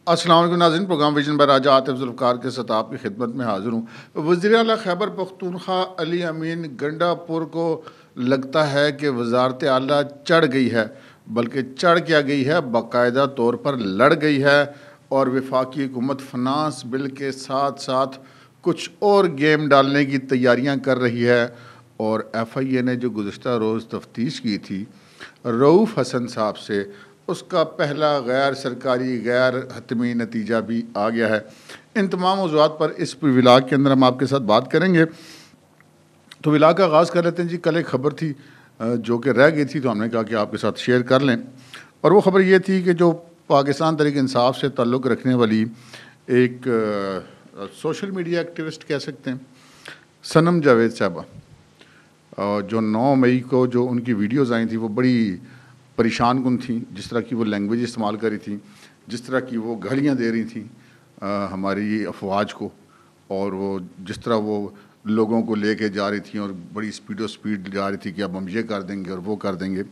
السلام علیکم ناظرین، پروگرام ویژن بر راجہ عاطف ذوالفقار کے ساتھ آپ کی خدمت میں حاضر ہوں۔ وزیر اعلیٰ خیبر پختونخوا علی امین گنڈا پور کو لگتا ہے کہ وزارت اعلیٰ چڑھ گئی ہے، بلکہ چڑھ کیا گئی ہے، باقاعدہ طور پر لڑ گئی ہے اور وفاقی حکومت فنانس بل کے ساتھ ساتھ کچھ اور گیم ڈالنے کی تیاریاں کر رہی ہے۔ اور ایف آئی اے نے جو گزشتہ روز تفتیش کی تھی رؤوف حسن صاحب سے، اس کا پہلا غیر سرکاری غیر حتمی نتیجہ بھی آ گیا ہے۔ ان تمام موضوعات پر اس ولاگ کے اندر ہم آپ کے ساتھ بات کریں گے۔ تو ولاگ کا آغاز کر لیتے ہیں جی۔ کل ایک خبر تھی جو کہ رہ گئی تھی، تو ہم نے کہا کہ آپ کے ساتھ شیئر کر لیں، اور وہ خبر یہ تھی کہ جو پاکستان تحریک انصاف سے تعلق رکھنے والی ایک سوشل میڈیا ایکٹیوسٹ کہہ سکتے ہیں، صنم جاوید صاحبہ، جو 9 مئی کو جو ان کی ویڈیوز آئی تھیں وہ بڑی پریشان کن تھیں۔ جس طرح کی وہ لینگویج استعمال کر رہی تھیں، جس طرح کی وہ گالیاں دے رہی تھیں ہماری افواج کو، اور وہ جس طرح وہ لوگوں کو لے کے جا رہی تھیں اور بڑی سپیڈ جا رہی تھی کہ اب ہم یہ کر دیں گے اور وہ کر دیں گے۔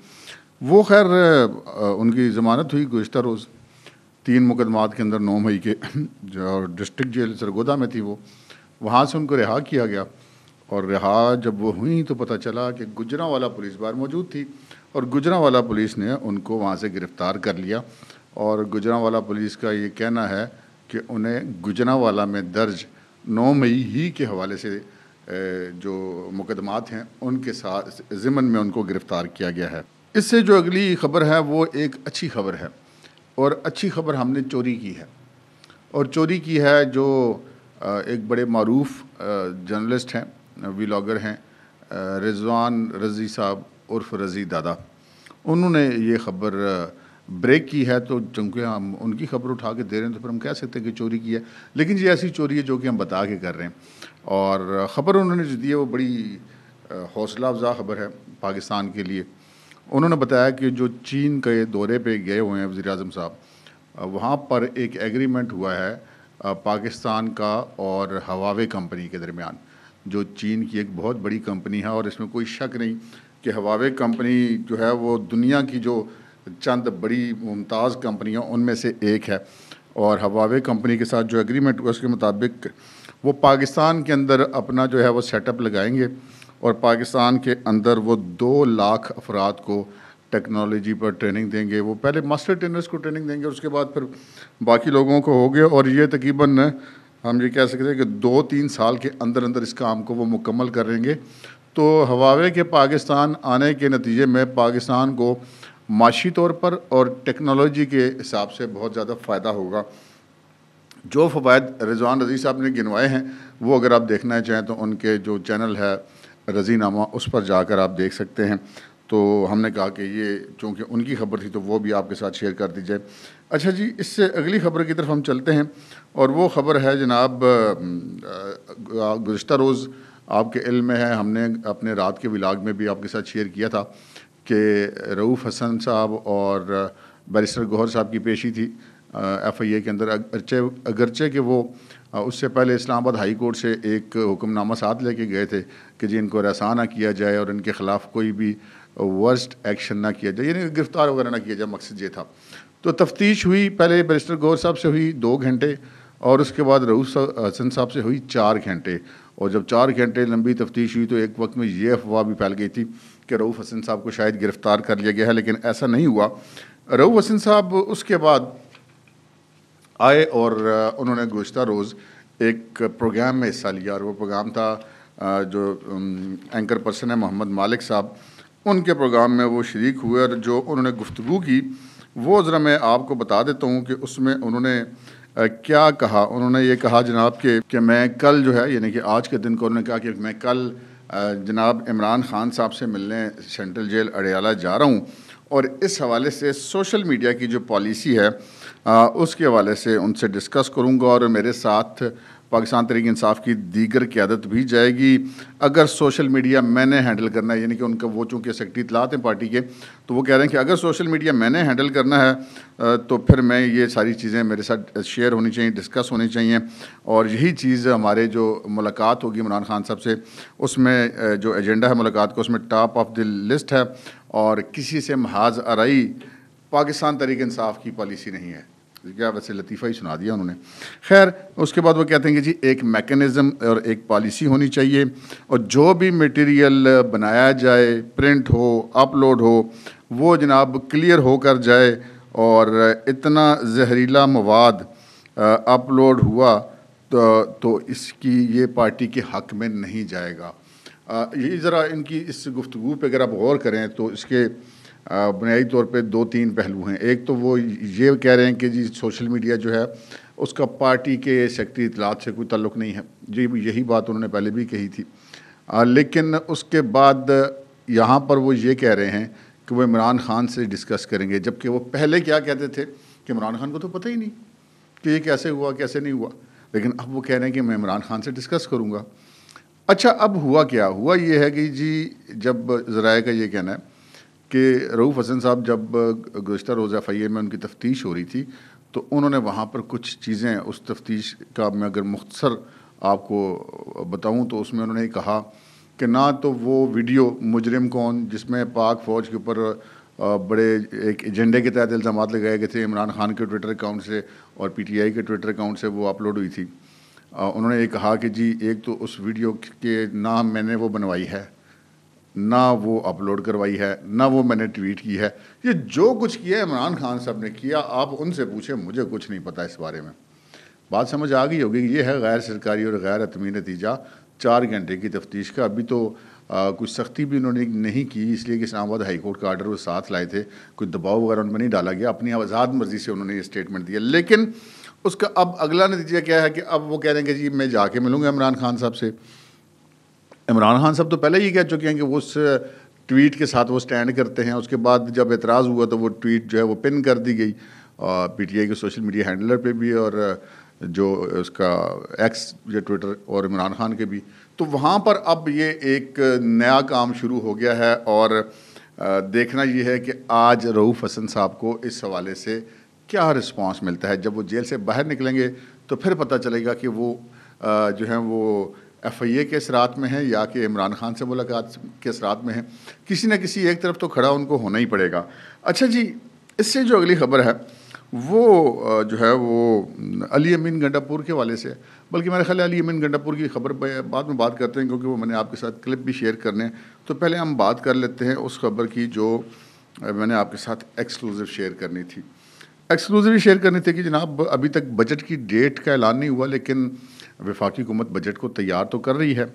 وہ خیر ان کی ضمانت ہوئی گزشتہ روز 3 مقدمات کے اندر 9 مئی کے، جو ڈسٹرکٹ جیل سرگودا میں تھی، وہ وہاں سے ان کو رہا کیا گیا۔ اور رہا جب وہ ہوئیں تو پتہ چلا کہ گجرانوالہ پولیس بار موجود تھی، اور گجرانوالہ پولیس نے ان کو وہاں سے گرفتار کر لیا۔ اور گجرانوالہ پولیس کا یہ کہنا ہے کہ انہیں گجرانوالہ میں درج 9 مئی ہی کے حوالے سے جو مقدمات ہیں ان کے ساتھ ضمن میں ان کو گرفتار کیا گیا ہے۔ اس سے جو اگلی خبر ہے وہ ایک اچھی خبر ہے، اور اچھی خبر ہم نے چوری کی ہے، اور چوری کی ہے جو ایک بڑے معروف جرنلسٹ ہیں، ولاگر ہیں، رضوان رضی صاحب عرف رضی دادا۔ انہوں نے یہ خبر بریک کی ہے، تو چونکہ ہم ان کی خبر اٹھا کے دے رہے ہیں تو پھر ہم کہہ سکتے ہیں کہ چوری کی ہے، لیکن یہ ایسی چوری ہے جو کہ ہم بتا کے کر رہے ہیں۔ اور خبر انہوں نے جو دی ہے وہ بڑی حوصلہ افزا خبر ہے پاکستان کے لیے۔ انہوں نے بتایا کہ جو چین کے دورے پہ گئے ہوئے ہیں وزیر اعظم صاحب، وہاں پر ایک ایگریمنٹ ہوا ہے پاکستان کا اور ہواوے کمپنی کے درمیان، جو چین کی ایک بہت بڑی کمپنی ہے، اور اس میں کوئی شک نہیں کہ ہواوے کمپنی جو ہے وہ دنیا کی جو چند بڑی ممتاز کمپنیاں ان میں سے ایک ہے۔ اور ہواوے کمپنی کے ساتھ جو ایگریمنٹ ہوا اس کے مطابق وہ پاکستان کے اندر اپنا جو ہے وہ سیٹ اپ لگائیں گے، اور پاکستان کے اندر وہ 2 لاکھ افراد کو ٹیکنالوجی پر ٹریننگ دیں گے۔ وہ پہلے ماسٹر ٹرینرز کو ٹریننگ دیں گے، اور اس کے بعد پھر باقی لوگوں کو ہوگے، اور یہ تقریباً ہم یہ کہہ سکتے ہیں کہ 2-3 سال کے اندر اندر اس کام کو وہ مکمل کریں گے۔ تو ہواوے کے پاکستان آنے کے نتیجے میں پاکستان کو معاشی طور پر اور ٹیکنالوجی کے حساب سے بہت زیادہ فائدہ ہوگا۔ جو فوائد رضوان رضی صاحب نے گنوائے ہیں وہ اگر آپ دیکھنا چاہیں تو ان کے جو چینل ہے رضی نامہ، اس پر جا کر آپ دیکھ سکتے ہیں۔ تو ہم نے کہا کہ یہ چونکہ ان کی خبر تھی تو وہ بھی آپ کے ساتھ شیئر کر دی جائے۔ اچھا جی، اس سے اگلی خبر کی طرف ہم چلتے ہیں، اور وہ خبر ہے جناب گزشتہ روز آپ کے علم میں ہے، ہم نے اپنے رات کے ولاگ میں بھی آپ کے ساتھ شیئر کیا تھا کہ رؤوف حسن صاحب اور بیرسٹر گوہر صاحب کی پیشی تھی ایف آئی اے کے اندر، اگرچہ کہ وہ اس سے پہلے اسلام آباد ہائی کورٹ سے ایک حکم نامہ ساتھ لے کے گئے تھے کہ جی ان کو رساں نہ کیا جائے اور ان کے خلاف کوئی بھی ورسٹ ایکشن نہ کیا جائے، یعنی گرفتار وغیرہ نہ کیا جائے، مقصد یہ تھا۔ تو تفتیش ہوئی، پہلے بیرسٹر گوہر صاحب سے ہوئی 2 گھنٹے، اور اس کے بعد رؤوف حسن صاحب سے ہوئی 4 گھنٹے۔ اور جب 4 گھنٹے لمبی تفتیش ہوئی تو ایک وقت میں یہ افواہ بھی پھیل گئی تھی کہ رؤوف حسن صاحب کو شاید گرفتار کر لیا گیا ہے، لیکن ایسا نہیں ہوا۔ رؤوف حسن صاحب اس کے بعد آئے اور انہوں نے گزشتہ روز ایک پروگرام میں حصہ لیا، اور وہ پروگرام تھا جو اینکر پرسن ہے محمد مالک صاحب، ان کے پروگرام میں وہ شریک ہوئے، اور جو انہوں نے گفتگو کی وہ ذرا میں آپ کو بتا دیتا ہوں کہ اس میں انہوں نے کیا کہا۔ انہوں نے یہ کہا جناب کہ میں کل جو ہے، یعنی کہ آج کے دن کو انہوں نے کہا کہ میں کل جناب عمران خان صاحب سے ملنے سینٹرل جیل اڈیالہ جا رہا ہوں، اور اس حوالے سے سوشل میڈیا کی جو پالیسی ہے اس کے حوالے سے ان سے ڈسکس کروں گا، اور میرے ساتھ پاکستان تحریک انصاف کی دیگر قیادت بھی جائے گی۔ اگر سوشل میڈیا میں نے ہینڈل کرنا ہے، یعنی کہ ان کا وہ چونکہ سیکرٹری اطلاعات ہیں پارٹی کے، تو وہ کہہ رہے ہیں کہ اگر سوشل میڈیا میں نے ہینڈل کرنا ہے تو پھر میں یہ ساری چیزیں میرے ساتھ شیئر ہونی چاہیے، ڈسکس ہونی چاہیے، اور یہی چیز ہمارے جو ملاقات ہوگی عمران خان صاحب سے، اس میں جو ایجنڈا ہے ملاقات کو، اس میں ٹاپ آف دی لسٹ ہے، اور کسی سے محاذ آرائی پاکستان تحریک انصاف کی پالیسی نہیں ہے۔ کیا ویسے لطیفہ ہی سنا دیا انہوں نے. خیر اس کے بعد وہ کہتے ہیں کہ جی ایک میکنزم اور ایک پالیسی ہونی چاہیے, اور جو بھی میٹیریل بنایا جائے, پرنٹ ہو, اپلوڈ ہو, وہ جناب کلیئر ہو کر جائے, اور اتنا زہریلا مواد اپلوڈ ہوا تو اس کی یہ پارٹی کے حق میں نہیں جائے گا. یہ ذرا ان کی اس گفتگو پہ اگر آپ غور کریں تو اس کے بنیادی طور پہ 2-3 پہلو ہیں. ایک تو وہ یہ کہہ رہے ہیں کہ جی سوشل میڈیا جو ہے اس کا پارٹی کے سیکٹری اطلاعات سے کوئی تعلق نہیں ہے. جی یہی بات انہوں نے پہلے بھی کہی تھی, لیکن اس کے بعد یہاں پر وہ یہ کہہ رہے ہیں کہ وہ عمران خان سے ڈسکس کریں گے, جبکہ وہ پہلے کیا کہتے تھے کہ عمران خان کو تو پتہ ہی نہیں کہ یہ کیسے ہوا کیسے نہیں ہوا, لیکن اب وہ کہہ رہے ہیں کہ میں عمران خان سے ڈسکس کروں گا. اچھا اب ہوا کیا ہوا, یہ ہے کہ جی جب ذرائع کا یہ کہنا ہے کہ رؤوف حسن صاحب جب گزشتہ روز ایف آئی اے میں ان کی تفتیش ہو رہی تھی تو انہوں نے وہاں پر کچھ چیزیں اس تفتیش کا میں اگر مختصر آپ کو بتاؤں تو اس میں انہوں نے کہا کہ نہ تو وہ ویڈیو مجرم کون جس میں پاک فوج کے اوپر بڑے ایک ایجنڈے کے تحت الزامات لگائے گئے تھے عمران خان کے ٹویٹر اکاؤنٹ سے اور پی ٹی آئی کے ٹویٹر اکاؤنٹ سے وہ اپلوڈ ہوئی تھی. انہوں نے یہ کہا کہ جی ایک تو اس ویڈیو کے نہ میں نے وہ بنوائی ہے, نہ وہ اپلوڈ کروائی ہے, نہ وہ میں نے ٹویٹ کی ہے. یہ جو کچھ کیا ہے عمران خان صاحب نے کیا, آپ ان سے پوچھیں, مجھے کچھ نہیں پتہ اس بارے میں. بات سمجھ آ گئی ہوگی. یہ ہے غیر سرکاری اور غیر حتمی نتیجہ 4 گھنٹے کی تفتیش کا. ابھی تو کچھ سختی بھی انہوں نے نہیں کی, اس لیے کہ اسلام آباد ہائی کورٹ کا آرڈر وہ ساتھ لائے تھے, کوئی دباؤ وغیرہ ان میں نہیں ڈالا گیا, اپنی آزاد مرضی سے انہوں نے یہ اسٹیٹمنٹ دیا. لیکن اس کا اب اگلا نتیجہ کیا ہے کہ اب وہ کہہ رہے ہیں کہ جی میں جا کے ملوں گا عمران خان صاحب سے. عمران خان صاحب تو پہلے ہی کہہ چکے ہیں کہ وہ اس ٹویٹ کے ساتھ وہ سٹینڈ کرتے ہیں. اس کے بعد جب اعتراض ہوا تو وہ ٹویٹ جو ہے وہ پن کر دی گئی پی ٹی آئی کے سوشل میڈیا ہینڈلر پہ بھی, اور جو اس کا ایکس یا ٹویٹر اور عمران خان کے بھی. تو وہاں پر اب یہ ایک نیا کام شروع ہو گیا ہے, اور دیکھنا یہ ہے کہ آج رؤوف حسن صاحب کو اس حوالے سے کیا رسپانس ملتا ہے. جب وہ جیل سے باہر نکلیں گے تو پھر پتہ چلے گا کہ وہ جو ہیں وہ ایف آئی اے کے اثرات میں ہیں یا کہ عمران خان سے ملاقات کے اثرات میں ہیں. کسی نہ کسی ایک طرف تو کھڑا ان کو ہونا ہی پڑے گا. اچھا جی اس سے جو اگلی خبر ہے وہ جو ہے وہ علی امین گنڈا پور کے حوالے سے, بلکہ میرا خیال ہے علی امین گنڈا پور کی خبر بعد میں بات کرتے ہیں کیونکہ وہ میں نے آپ کے ساتھ کلپ بھی شیئر کرنے ہیں. تو پہلے ہم بات کر لیتے ہیں اس خبر کی جو میں نے آپ کے ساتھ ایکسکلوزیو شیئر کرنی تھی. ایکسکلوزیو شیئر کرنی تھی کہ جناب ابھی تک بجٹ کی ڈیٹ کا اعلان نہیں ہوا, لیکن وفاقی حکومت بجٹ کو تیار تو کر رہی ہے.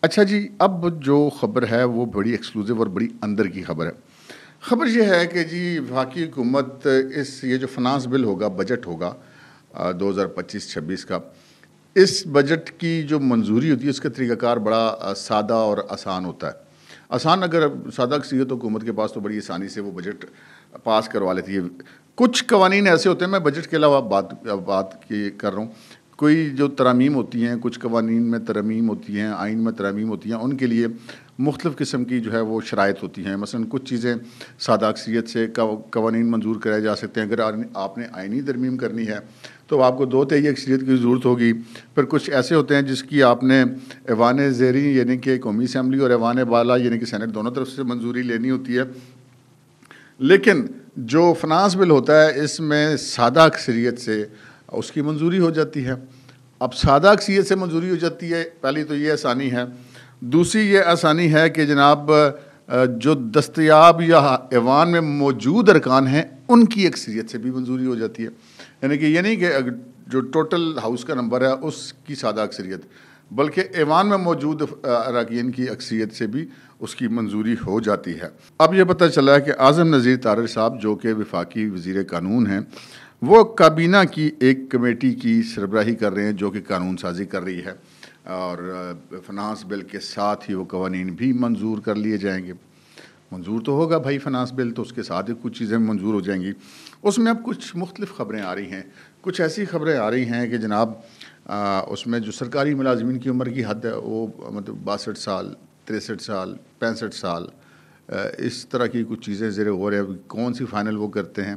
اچھا جی اب جو خبر ہے وہ بڑی ایکسکلوزیو اور بڑی اندر کی خبر ہے. خبر یہ ہے کہ جی وفاقی حکومت یہ جو فنانس بل ہوگا, بجٹ ہوگا 2025-26 کا, اس بجٹ کی جو منظوری ہوتی ہے اس کا طریقہ کار بڑا سادہ اور آسان ہوتا ہے. آسان اگر سادہ اکثریت حکومت کے پاس تو بڑی آسانی سے وہ بجٹ پاس کروا لیتی ہے. کچھ قوانین ایسے ہوتے ہیں, میں بجٹ کے علاوہ بات کر رہا ہوں, کوئی جو ترامیم ہوتی ہیں, کچھ قوانین میں ترامیم ہوتی ہیں, آئین میں ترامیم ہوتی ہیں, ان کے لیے مختلف قسم کی جو ہے وہ شرائط ہوتی ہیں. مثلا کچھ چیزیں سادہ اکثریت سے قوانین منظور کرائے جا سکتے ہیں. اگر آپ نے آئینی ترمیم کرنی ہے تو آپ کو 2/3 اکثریت کی ضرورت ہوگی. پھر کچھ ایسے ہوتے ہیں جس کی آپ نے ایوان زیریں یعنی کہ قومی اسمبلی اور ایوان بالا یعنی کہ سینٹ دونوں طرف سے منظوری لینی ہوتی ہے. لیکن جو فنانس بل ہوتا ہے اس میں سادہ اکثریت سے اس کی منظوری ہو جاتی ہے. اب سادہ اکثریت سے منظوری ہو جاتی ہے, پہلی تو یہ آسانی ہے. دوسری یہ آسانی ہے کہ جناب جو دستیاب یا ایوان میں موجود ارکان ہیں ان کی اکثریت سے بھی منظوری ہو جاتی ہے. یعنی کہ یہ نہیں کہ جو ٹوٹل ہاؤس کا نمبر ہے اس کی سادہ اکثریت, بلکہ ایوان میں موجود اراکین کی اکثریت سے بھی اس کی منظوری ہو جاتی ہے. اب یہ پتہ چلا ہے کہ اعظم نذیر طارر صاحب جو کہ وفاقی وزیر قانون ہیں وہ کابینہ کی ایک کمیٹی کی سربراہی کر رہے ہیں جو کہ قانون سازی کر رہی ہے, اور فنانس بل کے ساتھ ہی وہ قوانین بھی منظور کر لیے جائیں گے. منظور تو ہوگا بھائی فنانس بل, تو اس کے ساتھ ہی کچھ چیزیں منظور ہو جائیں گی. اس میں اب کچھ مختلف خبریں آ رہی ہیں. کچھ ایسی خبریں آ رہی ہیں کہ جناب اس میں جو سرکاری ملازمین کی عمر کی حد ہے وہ مطلب 62 سال 63 سال 65 سال اس طرح کی کچھ چیزیں زیر غور ہے. کون سی فائنل وہ کرتے ہیں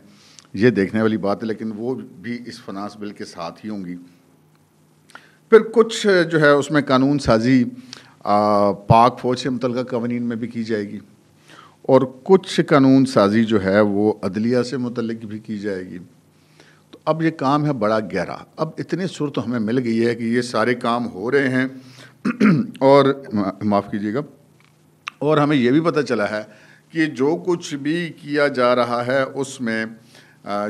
یہ دیکھنے والی بات ہے, لیکن وہ بھی اس فنانس بل کے ساتھ ہی ہوں گی. پھر کچھ جو ہے اس میں قانون سازی پاک فوج سے متعلقہ قوانین میں بھی کی جائے گی, اور کچھ قانون سازی جو ہے وہ عدلیہ سے متعلق بھی کی جائے گی. تو اب یہ کام ہے بڑا گہرا. اب اتنی صورت ہمیں مل گئی ہے کہ یہ سارے کام ہو رہے ہیں اور معاف کیجیے گا، اور ہمیں یہ بھی پتہ چلا ہے کہ جو کچھ بھی کیا جا رہا ہے اس میں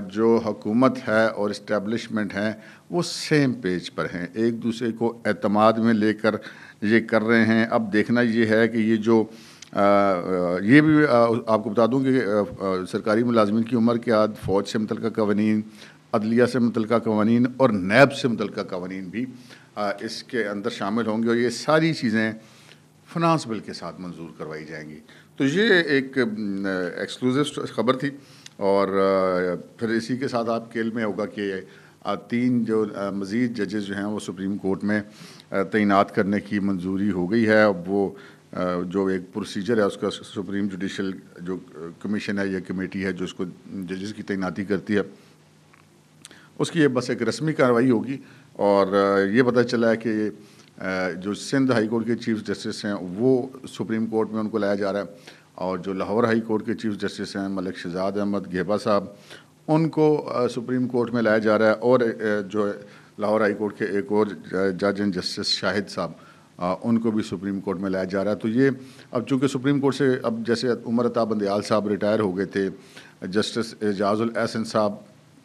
جو حکومت ہے اور اسٹیبلشمنٹ ہیں وہ سیم پیج پر ہیں، ایک دوسرے کو اعتماد میں لے کر یہ کر رہے ہیں. اب دیکھنا یہ ہے کہ یہ جو یہ بھی آپ کو بتا دوں کہ سرکاری ملازمین کی عمر قیاد، فوج سے متعلقہ قوانین، عدلیہ سے متعلقہ قوانین اور نیب سے متعلقہ قوانین بھی اس کے اندر شامل ہوں گے، اور یہ ساری چیزیں فنانس بل کے ساتھ منظور کروائی جائیں گی. تو یہ ایک ایکسکلوزو خبر تھی. اور پھر اسی کے ساتھ آپ کے علم میں ہوگا کہ 3 جو مزید ججز جو ہیں وہ سپریم کورٹ میں تعینات کرنے کی منظوری ہو گئی ہے. اب وہ جو ایک پروسیجر ہے اس کا سپریم جوڈیشل جو کمیشن ہے یا کمیٹی ہے جو اس کو ججز کی تعیناتی کرتی ہے، اس کی یہ بس ایک رسمی کارروائی ہوگی. اور یہ پتہ چلا ہے کہ جو سندھ ہائی کورٹ کے چیف جسٹس ہیں وہ سپریم کورٹ میں ان کو لایا جا رہا ہے، اور جو لاہور ہائی کورٹ کے چیف جسٹس ہیں ملک شہزاد احمد گھیبا صاحب، ان کو سپریم کورٹ میں لایا جا رہا ہے. اور جو لاہور ہائی کورٹ کے ایک اور جج ہیں جسٹس شاہد صاحب، ان کو بھی سپریم کورٹ میں لایا جا رہا ہے. تو یہ اب چونکہ سپریم کورٹ سے اب جیسے عمر عطا بندیال صاحب ریٹائر ہو گئے تھے، جسٹس اعجاز الاحسن صاحب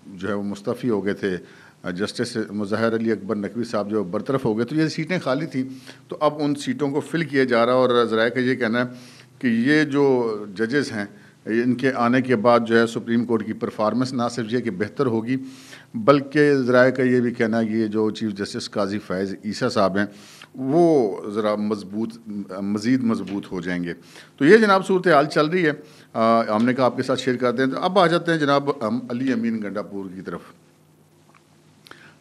جو ہے وہ مستعفی ہو گئے تھے، جسٹس مظہر علی اکبر نقوی صاحب جو برطرف ہو گئے، تو یہ سیٹیں خالی تھیں. تو اب ان سیٹوں کو فل کیا جا رہا ہے. اور ذرائع کا یہ کہنا ہے کہ یہ جو ججز ہیں ان کے آنے کے بعد جو ہے سپریم کورٹ کی پرفارمنس نہ صرف یہ کہ بہتر ہوگی، بلکہ ذرائع کا یہ بھی کہنا ہے کہ یہ جو چیف جسٹس قاضی فیض عیسیٰ صاحب ہیں وہ ذرا مزید مضبوط ہو جائیں گے. تو یہ جناب صورتحال چل رہی ہے، ہم نے کہا آپ کے ساتھ شیئر کرتے ہیں. تو اب آ جاتے ہیں جناب علی امین گنڈا پور کی طرف.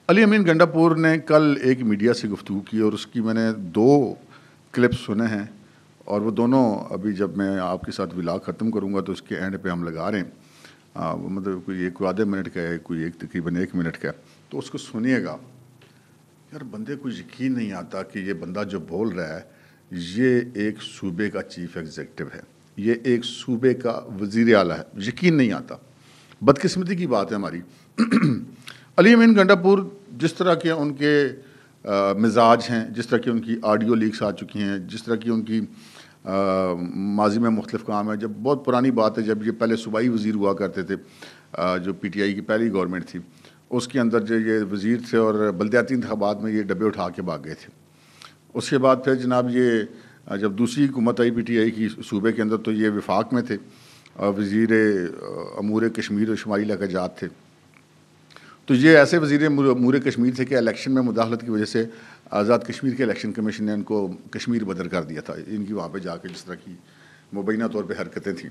علی امین گنڈا پور نے کل ایک میڈیا سے گفتگو کی اور اس کی میں نے 2 کلپس سنے ہیں، اور وہ دونوں ابھی جب میں آپ کے ساتھ ولاگ ختم کروں گا تو اس کے اینڈ پہ ہم لگا رہے ہیں. مطلب کوئی ایک آدھے منٹ کا ہے، کوئی تقریباً 1 منٹ کا ہے، تو اس کو سنیے گا. یار بندے کو یقین نہیں آتا کہ یہ بندہ جو بول رہا ہے یہ ایک صوبے کا چیف ایگزیکٹو ہے، یہ ایک صوبے کا وزیر اعلیٰ ہے. یقین نہیں آتا. بدقسمتی کی بات ہے ہماری. علی امین گنڈا پور جس طرح کے ان کے مزاج ہیں، جس طرح کی ان کی آڈیو لیکس آ چکی ہیں، جس طرح کی ان کی ماضی میں مختلف کام ہے. جب بہت پرانی بات ہے جب یہ پہلے صوبائی وزیر ہوا کرتے تھے، جو پی ٹی آئی کی پہلی گورنمنٹ تھی، اس کے اندر جو یہ وزیر تھے اور بلدیاتی انتخابات میں یہ ڈبے اٹھا کے بھاگ گئے تھے. اس کے بعد پھر جناب یہ جب دوسری حکومت آئی پی ٹی آئی کی صوبے کے اندر تو یہ وفاق میں تھے، وزیر امور کشمیر اور شمالی علاقہ جات تھے. تو یہ ایسے وزیر امور کشمیر تھے کہ الیکشن میں مداخلت کی وجہ سے آزاد کشمیر کے الیکشن کمیشن نے ان کو کشمیر بدر کر دیا تھا، ان کی وہاں پہ جا کے جس طرح کی مبینہ طور پہ حرکتیں تھیں.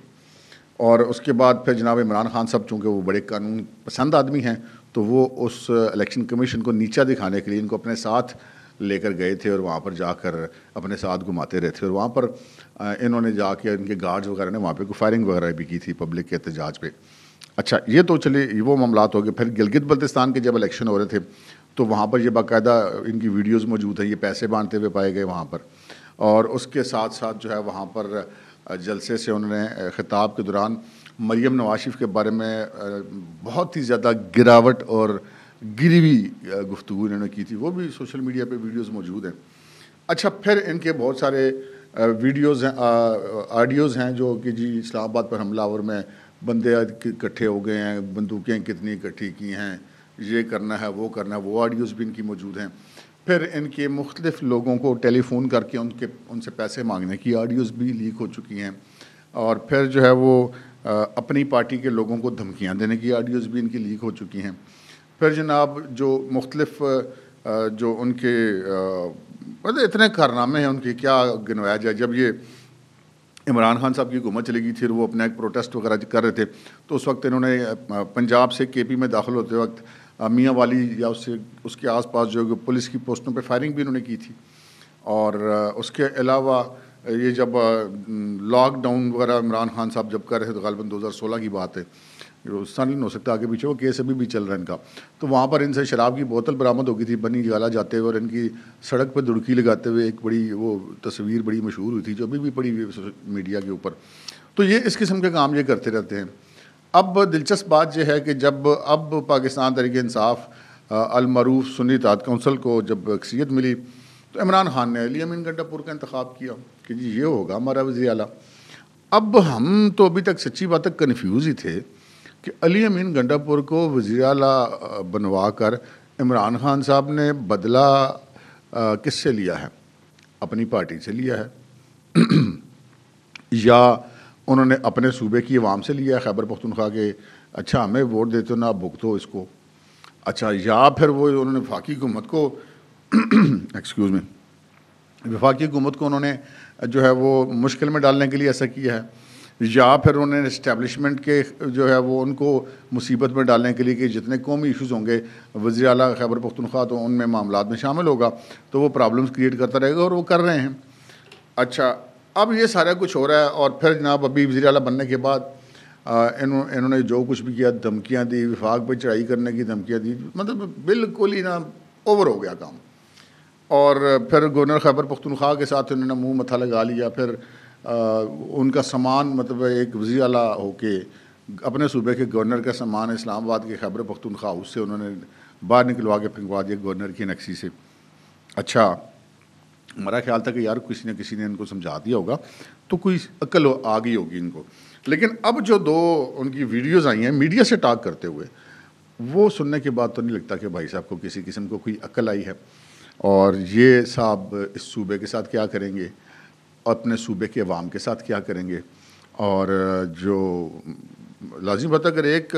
اور اس کے بعد پھر جناب عمران خان صاحب چونکہ وہ بڑے قانون پسند آدمی ہیں تو وہ اس الیکشن کمیشن کو نیچا دکھانے کے لیے ان کو اپنے ساتھ لے کر گئے تھے، اور وہاں پر جا کر اپنے ساتھ گھماتے رہے تھے. اور وہاں پر انہوں نے جا کے ان کے گارڈز وغیرہ نے وہاں پہ کوئی فائرنگ وغیرہ بھی کی تھی پبلک کے احتجاج پہ. اچھا یہ تو چلے وہ معاملات ہو گئے. پھر گلگت بلتستان کے جب الیکشن ہو رہے تھے تو وہاں پر یہ باقاعدہ ان کی ویڈیوز موجود ہیں، یہ پیسے بانٹتے ہوئے پائے گئے وہاں پر. اور اس کے ساتھ ساتھ جو ہے وہاں پر جلسے سے انہوں نے خطاب کے دوران مریم نواز شریف کے بارے میں بہت ہی زیادہ گراوٹ اور گری ہوئی گفتگو انہوں نے کی تھی، وہ بھی سوشل میڈیا پہ ویڈیوز موجود ہیں. اچھا پھر ان کے بہت سارے ویڈیوز ہیں، آڈیوز ہیں جو کہ جی اسلام آباد پر حملہ آور میں بندے اکٹھے ہو گئے ہیں، بندوقیں کتنی اکٹھی کی ہیں، یہ کرنا ہے وہ کرنا ہے، وہ آڈیوز بھی ان کی موجود ہیں. پھر ان کے مختلف لوگوں کو ٹیلی فون کر کے ان سے پیسے مانگنے کی آڈیوز بھی لیک ہو چکی ہیں. اور پھر جو ہے وہ اپنی پارٹی کے لوگوں کو دھمکیاں دینے کی آڈیوز بھی ان کی لیک ہو چکی ہیں. پھر جناب جو مختلف جو ان کے مطلب اتنے کارنامے ہیں ان کے کیا گنوایا جائے. جب یہ عمران خان صاحب کی حکومت چلے گئی تھی، وہ اپنا ایک پروٹیسٹ وغیرہ کر رہے تھے، تو اس وقت انہوں نے پنجاب سے کے پی میں داخل ہوتے وقت میاں والی یا اس کے آس پاس جو پولیس کی پوسٹوں پہ فائرنگ بھی انہوں نے کی تھی. اور اس کے علاوہ یہ جب لاک ڈاؤن وغیرہ عمران خان صاحب جب کر رہے تھے تو غالباً 2016 کی بات ہے، سن نہیں ہو سکتا آگے پیچھے، وہ کیس ابھی بھی چل رہا ہے ان کا. تو وہاں پر ان سے شراب کی بوتل برآمد ہو گئی تھی بنی گالا جاتے ہوئے، اور ان کی سڑک پہ دڑکی لگاتے ہوئے ایک بڑی وہ تصویر بڑی مشہور ہوئی تھی جو ابھی بھی پڑی ہوئی میڈیا کے اوپر. تو یہ اس قسم کے کام یہ کرتے رہتے ہیں. اب دلچسپ بات یہ ہے کہ جب اب پاکستان تحریک انصاف المعروف سنی اتحاد کونسل کو جب اکثریت ملی تو عمران خان نے علی امین گنڈا پور کا انتخاب کیا کہ جی یہ ہوگا ہمارا وزیر اعلیٰ. اب ہم تو ابھی تک سچی بات تک کنفیوز ہی تھے کہ علی امین گنڈا پور کو وزیر اعلیٰ بنوا کر عمران خان صاحب نے بدلہ کس سے لیا ہے؟ اپنی پارٹی سے لیا ہے یا انہوں نے اپنے صوبے کی عوام سے لیا ہے خیبر پختونخوا کے اچھا ہمیں ووٹ دیتے ہو نا بھگتو اس کو, اچھا یا پھر وہ انہوں نے وفاقی حکومت کو ایکسکیوز می وفاقی حکومت کو انہوں نے جو ہے وہ مشکل میں ڈالنے کے لیے ایسا کیا ہے, یا پھر انہوں نے اسٹیبلشمنٹ کے جو ہے وہ ان کو مصیبت میں ڈالنے کے لیے کہ جتنے قومی ایشوز ہوں گے وزیر اعلیٰ خیبر پختونخوا تو ان میں معاملات میں شامل ہوگا تو وہ پرابلمس کریٹ کرتا رہے گا, اور وہ کر رہے ہیں. اچھا اب یہ سارا کچھ ہو رہا ہے, اور پھر جناب ابھی وزیر اعلیٰ بننے کے بعد انہوں نے جو کچھ بھی کیا, دھمکیاں دی, وفاق پہ چڑھائی کرنے کی دھمکیاں دی, مطلب بالکل ہی نا اوور ہو گیا کام. اور پھر گورنر خیبر پختونخوا کے ساتھ انہوں نے منہ متھا لگا لیا, پھر ان کا سامان مطلب ایک وزیر اعلیٰ ہو کے اپنے صوبے کے گورنر کا سامان اسلام آباد کے خیبر پختونخوا اس سے انہوں نے باہر نکلوا کے پھنکوا دیا گورنر کی نکسی سے. اچھا ہمارا خیال تھا کہ یار کسی نہ کسی نے ان کو سمجھا دیا ہوگا تو کوئی عقل آ گئی ہوگی ان کو, لیکن اب جو دو ان کی ویڈیوز آئی ہیں میڈیا سے ٹاک کرتے ہوئے, وہ سننے کے بعد تو نہیں لگتا کہ بھائی صاحب کو کسی قسم کو کوئی عقل آئی ہے. اور یہ صاحب اس صوبے کے ساتھ کیا کریں گے, اپنے صوبے کے عوام کے ساتھ کیا کریں گے, اور جو لازم بات ہے اگر ایک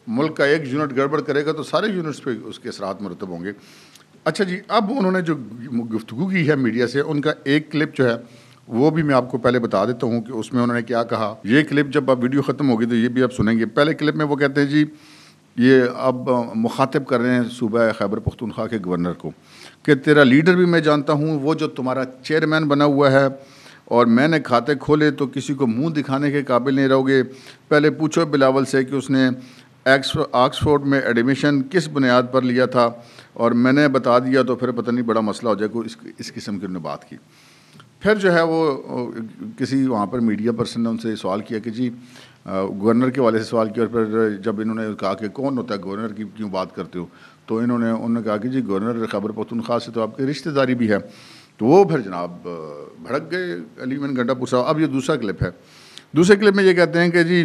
ملک کا ایک یونٹ گڑبڑ کرے گا تو سارے یونٹس پہ اس کے اثرات مرتب ہوں گے. اچھا جی, اب انہوں نے جو گفتگو کی ہے میڈیا سے, ان کا ایک کلپ جو ہے وہ بھی میں آپ کو پہلے بتا دیتا ہوں کہ اس میں انہوں نے کیا کہا. یہ کلپ جب اب ویڈیو ختم ہوگی تو یہ بھی آپ سنیں گے. پہلے کلپ میں وہ کہتے ہیں جی یہ اب مخاطب کر رہے ہیں صوبہ خیبر پختونخوا کے گورنر کو کہ تیرا لیڈر بھی میں جانتا ہوں, وہ جو تمہارا چیئرمین بنا ہوا ہے, اور میں نے کھاتے کھولے تو کسی کو منہ دکھانے کے قابل نہیں رہو گے. پہلے پوچھو بلاول سے کہ اس نے آکسفورڈ میں ایڈمیشن کس بنیاد پر لیا تھا, اور میں نے بتا دیا تو پھر پتہ نہیں بڑا مسئلہ ہو جائے گا. اس قسم کی انہوں نے بات کی. پھر جو ہے وہ کسی وہاں پر میڈیا پرسن نے ان سے سوال کیا کہ جی گورنر کے والے سے سوال کیا, اور پھر جب انہوں نے کہا کہ کون ہوتا ہے گورنر کی کیوں بات کرتے ہو, تو انہوں نے کہا کہ جی گورنر خیبر پختونخوا سے تو آپ کی رشتہ داری بھی ہے. تو وہ پھر جناب بھڑک گئے علی امین گنڈا پور صاحب. اب یہ دوسرا کلپ ہے. دوسرے کلپ میں یہ کہتے ہیں کہ جی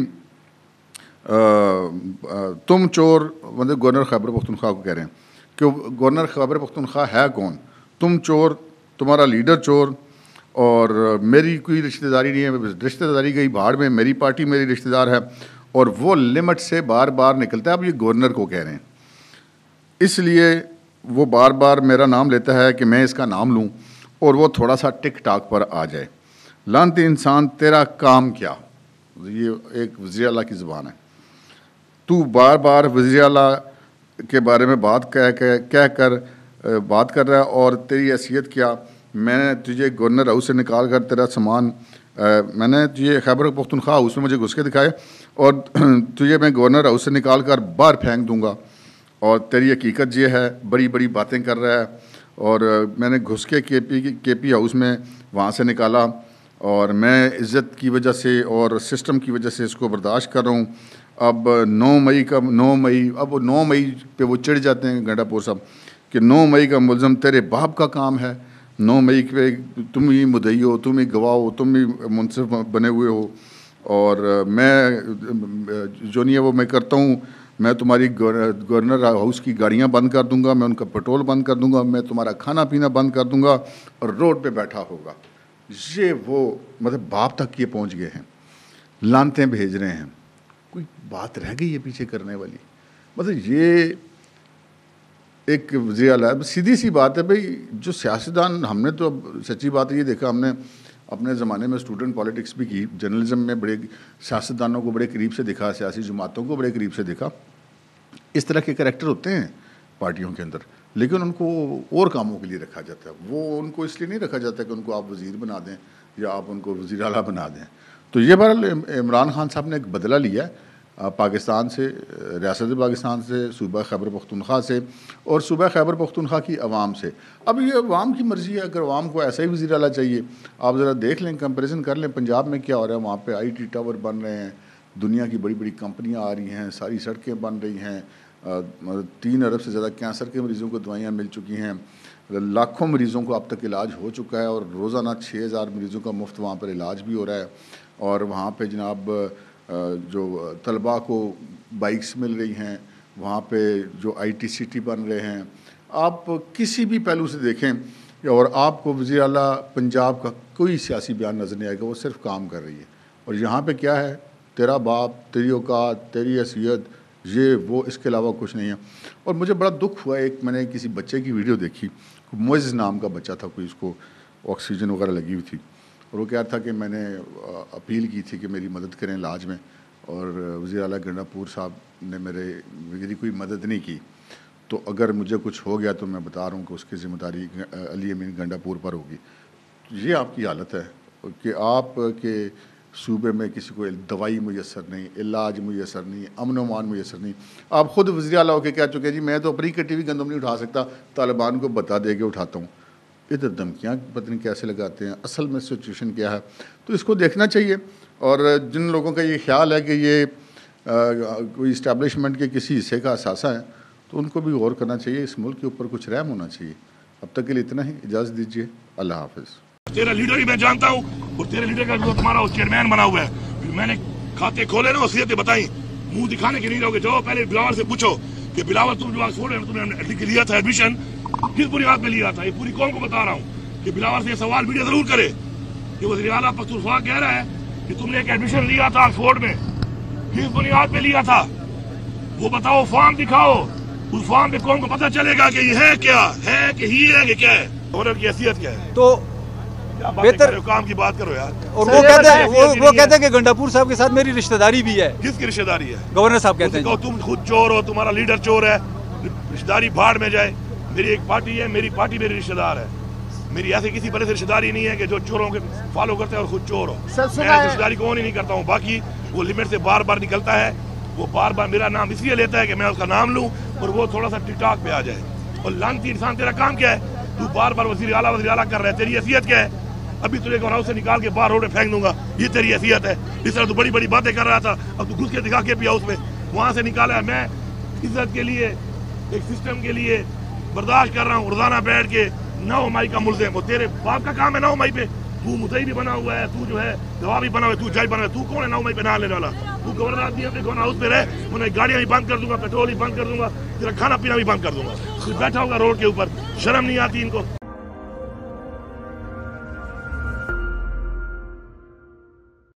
تم چور, مطلب گورنر خیبر پختونخوا کو کہہ رہے ہیں کہ گورنر خیبر پختونخوا ہے کون, تم چور, تمہارا لیڈر چور, اور میری کوئی رشتہ داری نہیں ہے, رشتہ داری گئی بھاڑ میں, میری پارٹی میری رشتہ دار ہے. اور وہ لمٹ سے بار بار نکلتا ہے. اب یہ گورنر کو کہہ رہے ہیں, اس لیے وہ بار بار میرا نام لیتا ہے کہ میں اس کا نام لوں اور وہ تھوڑا سا ٹک ٹاک پر آ جائے. لعنتی انسان تیرا کام کیا, یہ ایک وزیر اعلیٰ کی زبان ہے. تو بار بار وزیر اعلیٰ کے بارے میں بات کہہ کر بات کر رہا ہے, اور تیری حیثیت کیا. میں نے تجھے گورنر ہاؤس سے نکال کر تیرا سامان, میں نے تجھے خیبر پختونخوا ہاؤس میں مجھے گھس کے دکھائے, اور تجھے میں گورنر ہاؤس سے نکال کر باہر پھینک دوں گا. اور تیری حقیقت یہ ہے, بڑی بڑی باتیں کر رہا ہے, اور میں نے گھس کے کے پی ہاؤس میں وہاں سے نکالا, اور میں عزت کی وجہ سے اور سسٹم کی وجہ سے اس کو برداشت کر رہا ہوں. اب 9 مئی پہ وہ چڑھ جاتے ہیں گنڈا پور صاحب کہ 9 مئی کا ملزم تیرے باپ کا کام ہے. 9 مئی پہ تم ہی مدعی ہو, تم ہی گواہ ہو, تم ہی منصف بنے ہوئے ہو, اور میں جو نہیں ہے وہ میں کرتا ہوں. میں تمہاری گورنر ہاؤس کی گاڑیاں بند کر دوں گا, میں ان کا پیٹرول بند کر دوں گا, میں تمہارا کھانا پینا بند کر دوں گا, اور روڈ پہ بیٹھا ہوگا. یہ وہ مطلب باپ تک یہ پہنچ گئے ہیں, لانتیں بھیج رہے ہیں. کوئی بات رہ گئی ہے پیچھے کرنے والی؟ مطلب یہ ایک وزیر اعلیٰ, سیدھی سی بات ہے بھائی. جو سیاستدان, ہم نے تو اب سچی بات یہ دیکھا, ہم نے اپنے زمانے میں اسٹوڈنٹ پالیٹکس بھی کی, جرنلزم میں بڑے سیاستدانوں کو بڑے قریب سے دیکھا, سیاسی جماعتوں کو بڑے قریب سے دیکھا. اس طرح کے کریکٹر ہوتے ہیں پارٹیوں کے اندر, لیکن ان کو اور کاموں کے لیے رکھا جاتا ہے. وہ ان کو اس لیے نہیں رکھا جاتا کہ ان کو آپ وزیر بنا دیں یا آپ ان کو وزیر اعلیٰ بنا دیں. تو یہ بہرحال عمران خان صاحب نے ایک بدلہ لیا ہے پاکستان سے, ریاست پاکستان سے, صوبہ خیبر پختونخوا سے, اور صوبہ خیبر پختونخوا کی عوام سے. اب یہ عوام کی مرضی ہے, اگر عوام کو ایسا ہی وزیر اعلیٰ چاہیے. آپ ذرا دیکھ لیں, کمپیریزن کر لیں, پنجاب میں کیا ہو رہا ہے. وہاں پہ آئی ٹی ٹاور بن رہے ہیں, دنیا کی بڑی بڑی کمپنیاں آ رہی ہیں, ساری سڑکیں بن رہی ہیں, 3 ارب سے زیادہ کینسر کے مریضوں کو دوائیاں مل چکی ہیں, لاکھوں مریضوں کو اب تک علاج ہو چکا ہے, اور روزانہ 6000 مریضوں کا مفت وہاں پر علاج بھی ہو رہا ہے. اور وہاں پہ جناب جو طلباء کو بائکس مل رہی ہیں, وہاں پہ جو ITCT بن رہے ہیں. آپ کسی بھی پہلو سے دیکھیں, اور آپ کو وزیر اعلیٰ پنجاب کا کوئی سیاسی بیان نظر نہیں آئے گا, وہ صرف کام کر رہی ہے. اور یہاں پہ کیا ہے, تیرا باپ, تیری اوقات, تیری حیثیت, یہ وہ, اس کے علاوہ کچھ نہیں ہے. اور مجھے بڑا دکھ ہوا, ایک میں نے کسی بچے کی ویڈیو دیکھی, معزز نام کا بچہ تھا, کوئی اس کو آکسیجن وغیرہ لگی ہوئی تھی, اور وہ کہہ رہا تھا کہ میں نے اپیل کی تھی کہ میری مدد کریں علاج میں, اور وزیر اعلیٰ گنڈا پور صاحب نے میری کوئی مدد نہیں کی. تو اگر مجھے کچھ ہو گیا تو میں بتا رہا ہوں کہ اس کی ذمہ داری علی امین گنڈا پور پر ہوگی. یہ آپ کی حالت ہے کہ آپ کے صوبے میں کسی کو دوائی میسر نہیں, علاج میسر نہیں, امن و امان میسر نہیں. آپ خود وزیر اعلیٰ ہو کے کہہ چکے جی میں تو اپنی کٹی ہوئی گندم نہیں اٹھا سکتا, طالبان کو بتا دے کے اٹھاتا ہوں. ادھر دھمکیاں پتہ نہیں کیسے لگاتے ہیں, اصل میں سچویشن کیا ہے, تو اس کو دیکھنا چاہیے. اور جن لوگوں کا یہ خیال ہے کہ یہ کوئی اسٹیبلشمنٹ کے کسی حصے کا اثاثہ ہے, تو ان کو بھی غور کرنا چاہیے, اس ملک کے اوپر کچھ رحم ہونا چاہیے. اب تک کے لیے اتنا ہی, اجازت دیجیے, اللہ حافظ. تیرا لیڈر بھی میں جانتا ہوں, اور تیرے لیڈر کا جو تمہارا چیئرمین بنا ہوا ہے, میں نے کھاتے کھولے نا, وصیتیں بتائیں, منہ دکھانے کے نہیں رہو گے. جو پہلے بلاول سے پوچھو کہ بلاول تم جو آکسفورڈ میں تم نے لیا تھا ایڈمیشن, کس بنیاد پہ لیا تھا. یہ پوری قوم کو بتا رہا ہوں کہ بلاول سے یہ سوال میڈیا ضرور کرے کہ وزیر اعلیٰ پختونخوا کہہ رہا ہے کہ تم نے ایک ایڈمیشن لیا تھا آکسفورڈ میں, کس بنیاد پہ لیا تھا, وہ بتاؤ, فارم دکھاؤ. اس فارم پہ قوم کو پتہ چلے گا کہ یہ ہے کیا ہے, کہ ہی ہے کہ کیا ہے, گورنر کی حیثیت کیا ہے. تو بہتر کام کی بات کرو یار. اور وہ کہتے ہیں کہ گنڈا پور صاحب کے ساتھ میری رشتہ داری بھی ہے. کس کی رشتہ داری ہے؟ گورنر صاحب کہتے ہیں تم خود چور ہو, تمہارا لیڈر چور ہے, رشتہ داری بھاڑ میں جائے. میری ایک پارٹی ہے, میری پارٹی میری رشتہ دار ہے. میری ایسی کسی بڑے سے رشتہ داری نہیں ہے کہ جو چوروں کے فالو کرتے ہیں اور خود چور ہو. میں رشتہ داری کون ہی نہیں کرتا ہوں. باقی وہ لمٹ سے بار بار نکلتا ہے, وہ بار بار میرا نام اس لیے لیتا ہے کہ میں اس کا نام لوں اور وہ تھوڑا سا ٹک ٹاک پہ آ جائے. اور لانتی انسان, تیرا کام کیا ہے, تو بار بار وزیر اعلیٰ کر رہا ہے, تیری حیثیت کیا ہے. ابھی تجھے گورنر سے نکال کے باہر روڈ پہ پھینک دوں گا, یہ تیری حیثیت ہے. اس طرح تو بڑی بڑی باتیں کر رہا تھا, اب تو گھس کے دکھا کے پیا اس میں, وہاں سے نکالا ہے. میں عزت کے لیے, ایک سسٹم کے لیے برداشت کر رہا ہوں. روزانہ بیٹھ کے 9 مئی کا ملزم, وہ تیرے باپ کا کام ہے 9 مئی پہ. تو مدعی بھی بنا ہوا ہے, تو جو ہے گواہ بھی بنا ہوا ہے, تو جج بنا ہوا ہے. تو کون ہے 9 مئی پہ نام لینے والا؟ تو گورنر آدمی ہے, گورنر ہاؤس پہ رہے, انہیں گاڑیاں بھی بند کر دوں گا, پیٹرول بھی بند کر دوں گا, تیرا کھانا پینا بھی بند کر دوں گا. بیٹھا ہوگا روڈ کے اوپر, شرم نہیں آتی ان کو.